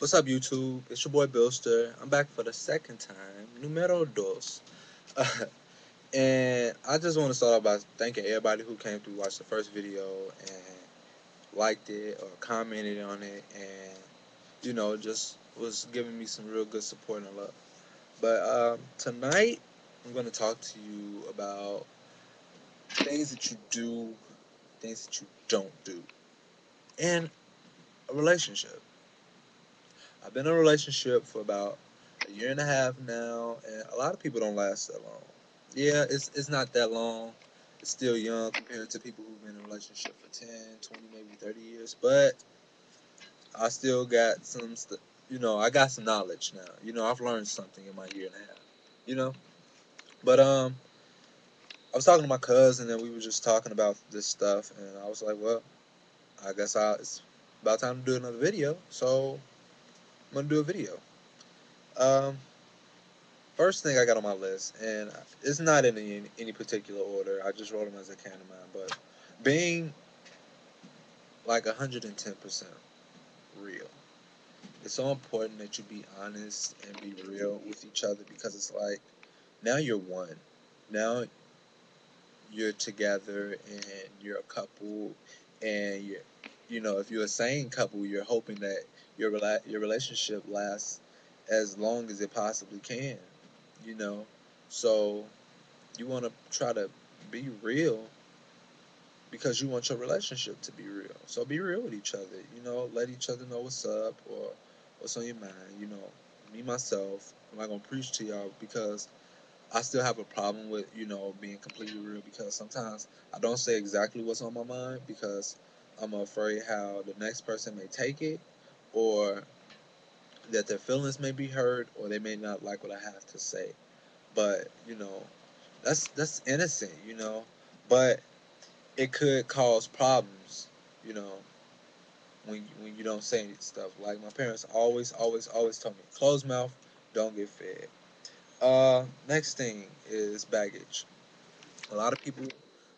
What's up, YouTube? It's your boy Billster. I'm back for the second time, numero dos. And I just want to start off by thanking everybody who came through, watched the first video, and liked it or commented on it, and just was giving me some real good support and love. But tonight, I'm going to talk to you about things that you do, things that you don't do, in a relationship. I've been in a relationship for about a year and a half now, and a lot of people don't last that long. Yeah, it's not that long. It's still young compared to people who've been in a relationship for 10, 20, maybe 30 years. But I still got I got some knowledge now. I've learned something in my year and a half. You know, but I was talking to my cousin, and we were just talking about this stuff, and I was like, well, I guess it's about time to do another video. So I'm gonna do a video. Um, First thing I got on my list, and it's not in any particular order. I just wrote them as they came to mind. But being like 110% real. It's so important that you be honest and be real with each other because it's like now you're one. Now you're together and you're a couple, and if you're a sane couple, you're hoping that your relationship lasts as long as it possibly can. You know, so you want to try to be real because you want your relationship to be real. So be real with each other. Let each other know what's up or what's on your mind. Me myself, I'm not gonna preach to y'all because I still have a problem with being completely real because sometimes I don't say exactly what's on my mind because I'm afraid how the next person may take it, or that their feelings may be hurt, or they may not like what I have to say. But that's innocent. But it could cause problems, you know, when you don't say any stuff. Like my parents always told me, closed mouth, don't get fed. Next thing is baggage. A lot of people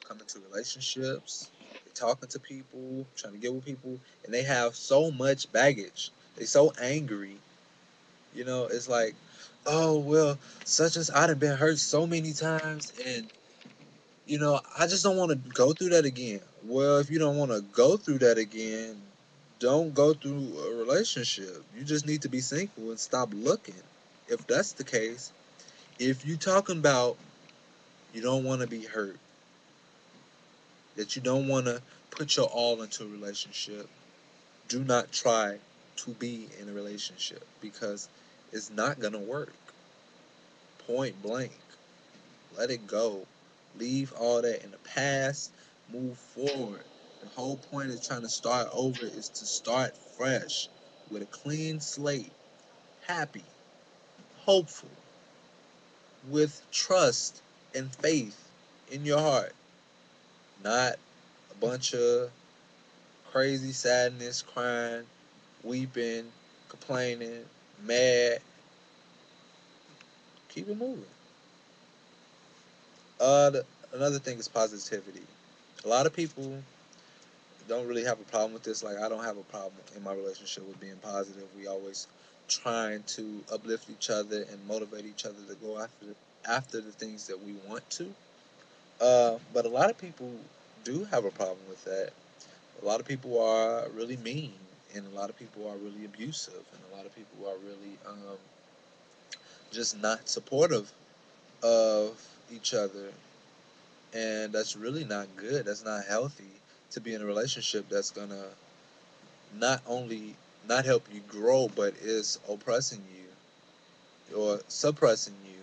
come into relationships, they talking to people, trying to get with people, and they have so much baggage. They so angry. It's like, oh well, such as I done been hurt so many times, and I just don't want to go through that again. Well, if you don't want to go through that again, don't go through a relationship. You just need to be single and stop looking. If that's the case, if you talking about you don't want to be hurt, that you don't want to put your all into a relationship, do not try to be in a relationship because it's not going to work. Point blank. Let it go. Leave all that in the past. Move forward. The whole point of trying to start over is to start fresh with a clean slate, happy, hopeful, with trust and faith in your heart, not a bunch of crazy sadness, crying, weeping, complaining, mad. Keep it moving. Another thing is positivity. A lot of people don't really have a problem with this. Like I don't have a problem in my relationship with being positive. We always trying to uplift each other and motivate each other to go after the things that we want to. But a lot of people do have a problem with that. A lot of people are really mean, and a lot of people are really abusive, and a lot of people are really just not supportive of each other, and that's really not good. That's not healthy to be in a relationship that's gonna not only not help you grow, but is oppressing you or suppressing you,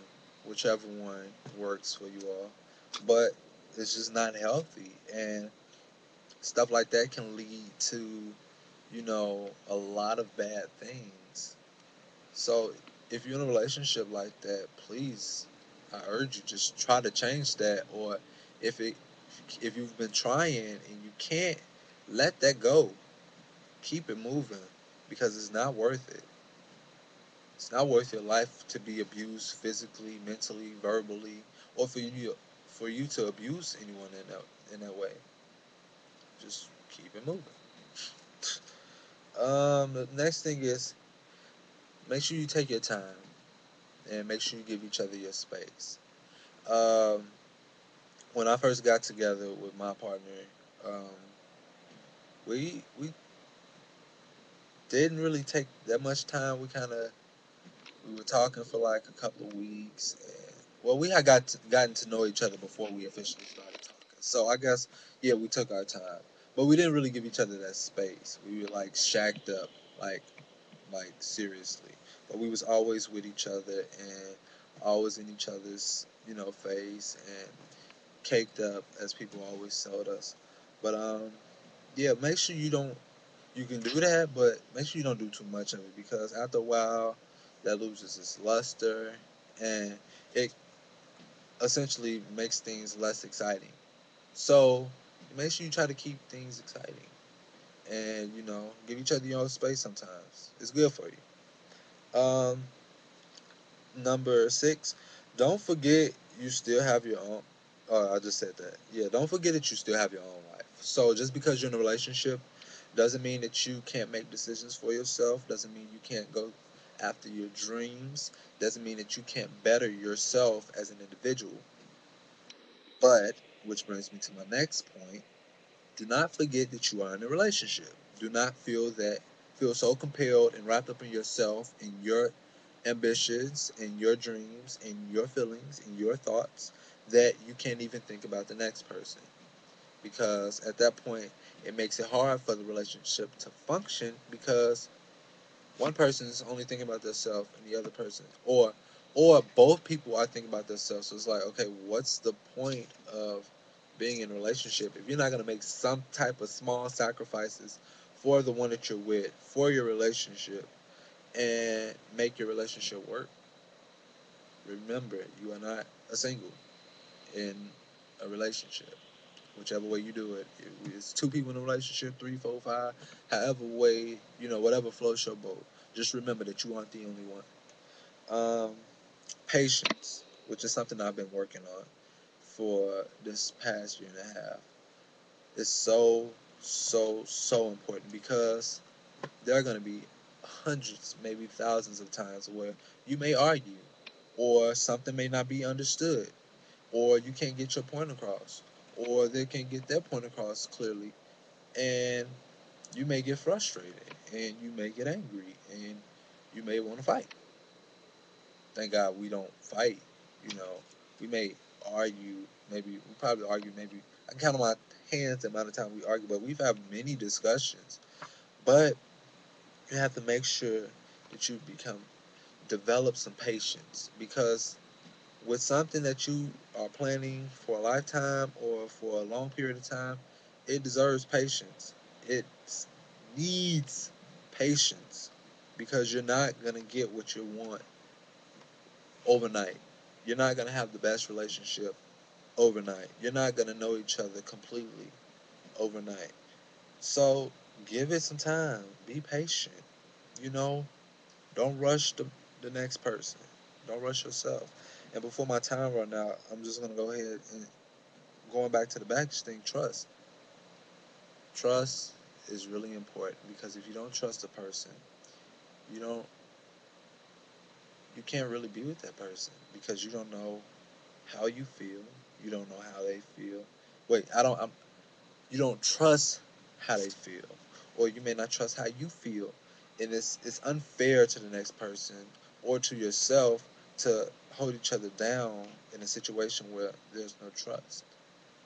whichever one works for you all. But it's just not healthy, and stuff like that can lead to, a lot of bad things. So if you're in a relationship like that, please, I urge you, just try to change that. Or if it, if you've been trying and you can't, let that go. Keep it moving because it's not worth it. It's not worth your life to be abused physically, mentally, verbally, or for you to abuse anyone in that way. Just keep it moving. The next thing is make sure you take your time and make sure you give each other your space. Um, when I first got together with my partner, um, we didn't really take that much time. We were talking for like a couple of weeks, and well, we had gotten to know each other before we officially started talking. So I guess yeah, we took our time, but we didn't really give each other that space. We were like shacked up, like seriously. But we was always with each other and always in each other's face and caked up, as people always told us. But yeah, make sure you don't. You can do that, but make sure you don't do too much of it because after a while, that loses its luster and it essentially makes things less exciting. So make sure you try to keep things exciting and give each other your own space. Sometimes it's good for you. Number 6, don't forget you still have your own. I just said that. Yeah, don't forget that you still have your own life. So just because you're in a relationship doesn't mean that you can't make decisions for yourself. Doesn't mean you can't go after your dreams. Doesn't mean that you can't better yourself as an individual. But, which brings me to my next point, do not forget that you are in a relationship. Do not feel so compelled and wrapped up in yourself and your ambitions and your dreams and your feelings and your thoughts that you can't even think about the next person. Because at that point, it makes it hard for the relationship to function because one person is only thinking about themselves and the other person, or both people are thinking about themselves. So it's like, okay, what's the point of being in a relationship if you're not going to make some type of small sacrifices for the one that you're with, for your relationship, and make your relationship work? Remember, you are not a single in a relationship. Whichever way you do it, it's two people in a relationship, three, four, five, however way, whatever floats your boat. Just remember that you aren't the only one. Um, Patience, which is something I've been working on for this past year and a half, is so, so, so important because there are going to be hundreds, maybe thousands of times where you may argue, or something may not be understood, or you can't get your point across, or they can't get their point across clearly, and you may get frustrated, and you may get angry, and you may want to fight. Thank God we don't fight. You know, we may argue. Maybe we probably argue. Maybe I can count on my hands the amount of time we argue, but we've had many discussions. But you have to make sure that you develop some patience because with something that you are planning for a lifetime or for a long period of time, it deserves patience. It needs patience because you're not going to get what you want overnight. You're not going to have the best relationship overnight. You're not going to know each other completely overnight. So give it some time. Be patient. You know, don't rush the next person. Don't rush yourself. And before my time run out, I'm just gonna go ahead and going back to the baggage thing. Trust. Trust is really important because if you don't trust a person, you don't you can't really be with that person because you don't know how you feel. You don't know how they feel. Wait, you don't trust how they feel, or you may not trust how you feel, and it's unfair to the next person or to yourself to hold each other down in a situation where there's no trust.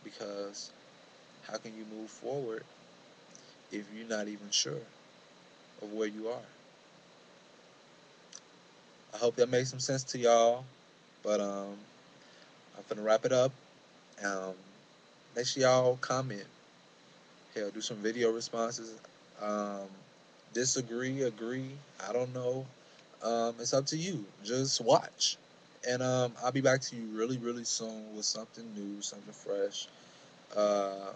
Because how can you move forward if you're not even sure of where you are? I hope that makes some sense to y'all. But I'm gonna wrap it up. Um, Make sure y'all comment. Hell, do some video responses. Um, Disagree, agree. I don't know. It's up to you. Just watch. And I'll be back to you really, really soon with something new, something fresh. Uh,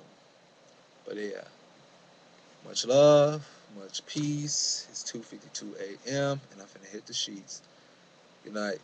but yeah, much love, much peace. It's 2:52 a.m. and I'm finna hit the sheets. Good night.